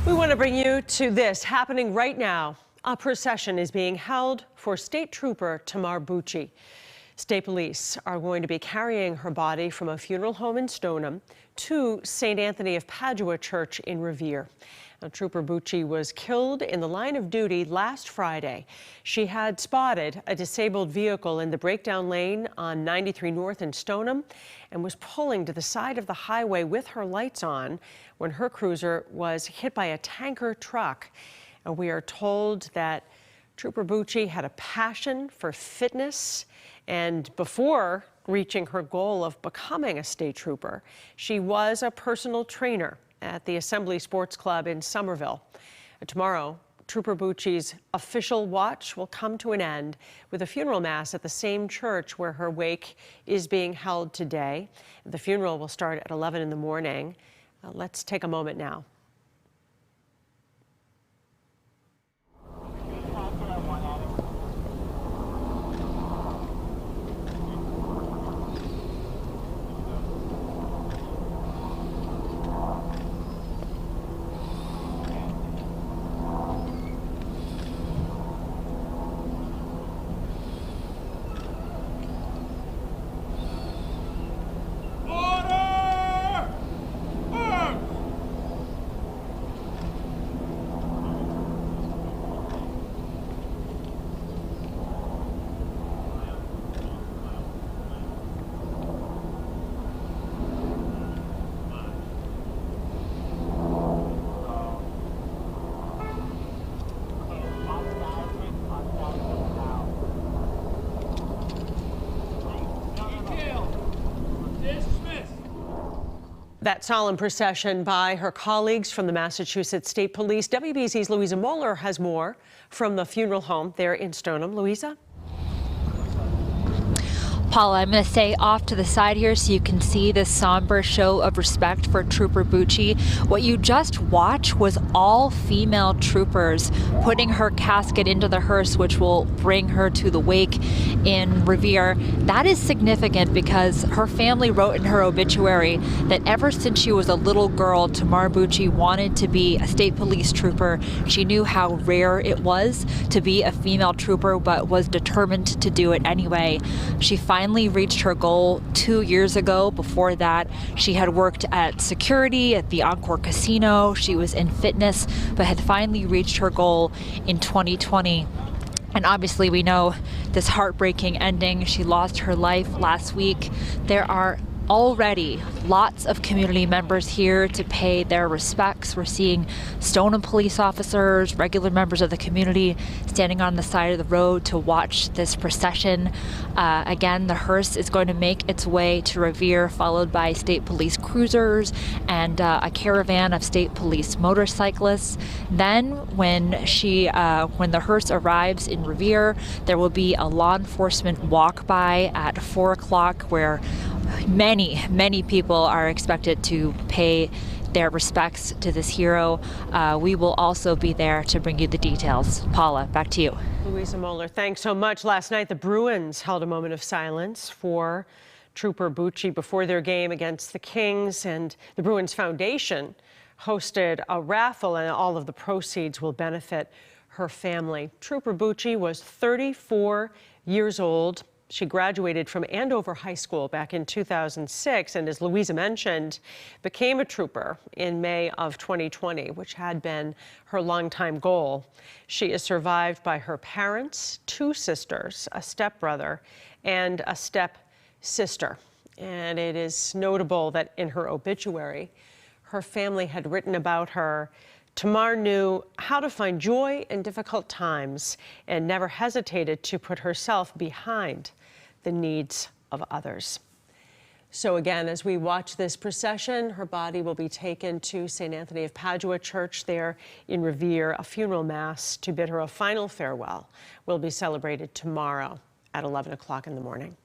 We want to bring you to this happening right now. A procession is being held for State Trooper Tamar Bucci. State police are going to be carrying her body from a funeral home in Stoneham to St. Anthony of Padua Church in Revere. Now, Trooper Bucci was killed in the line of duty last Friday. She had spotted a disabled vehicle in the breakdown lane on 93 North in Stoneham and was pulling to the side of the highway with her lights on when her cruiser was hit by a tanker truck. And we are told that Trooper Bucci had a passion for fitness, and before reaching her goal of becoming a state trooper, she was a personal trainer at the Assembly Sports Club in Somerville. Tomorrow, Trooper Bucci's official watch will come to an end with a funeral mass at the same church where her wake is being held today. The funeral will start at 11 in the morning. Let's take a moment now. That solemn procession by her colleagues from the Massachusetts State Police. WBZ's Louisa Moeller has more from the funeral home there in Stoneham. Louisa? Paula, I'm going to stay off to the side here so you can see this somber show of respect for Trooper Bucci. What you just watched was all female troopers putting her casket into the hearse, which will bring her to the wake in Revere. That is significant because her family wrote in her obituary that ever since she was a little girl, Tamar Bucci wanted to be a state police trooper. She knew how rare it was to be a female trooper, but was determined to do it anyway. She finally reached her goal 2 years ago. Before that, she had worked at security at the Encore Casino. She was in fitness, but had finally reached her goal in 2020. And obviously we know this heartbreaking ending. She lost her life last week. There are already lots of community members here to pay their respects. We're seeing Stoneham police officers, regular members of the community standing on the side of the road to watch this procession. Again, the hearse is going to make its way to Revere, followed by state police cruisers and a caravan of state police motorcyclists. Then when the hearse arrives in Revere, there will be a law enforcement walk by at 4 o'clock where many people are expected to pay their respects to this hero. We will also be there to bring you the details. Paula, back to you. Louisa Moeller, thanks so much. Last night, the Bruins held a moment of silence for Trooper Bucci before their game against the Kings, and the Bruins Foundation hosted a raffle, and all of the proceeds will benefit her family. Trooper Bucci was 34 years old. She graduated from Andover High School back in 2006, and as Louisa mentioned, became a trooper in May of 2020, which had been her longtime goal. She is survived by her parents, 2 sisters, a stepbrother, and a stepsister. And it is notable that in her obituary, her family had written about her: Tamar knew how to find joy in difficult times and never hesitated to put herself behind the needs of others. So again, as we watch this procession, her body will be taken to St. Anthony of Padua Church there in Revere. A funeral mass to bid her a final farewell will be celebrated tomorrow at 11 o'clock in the morning.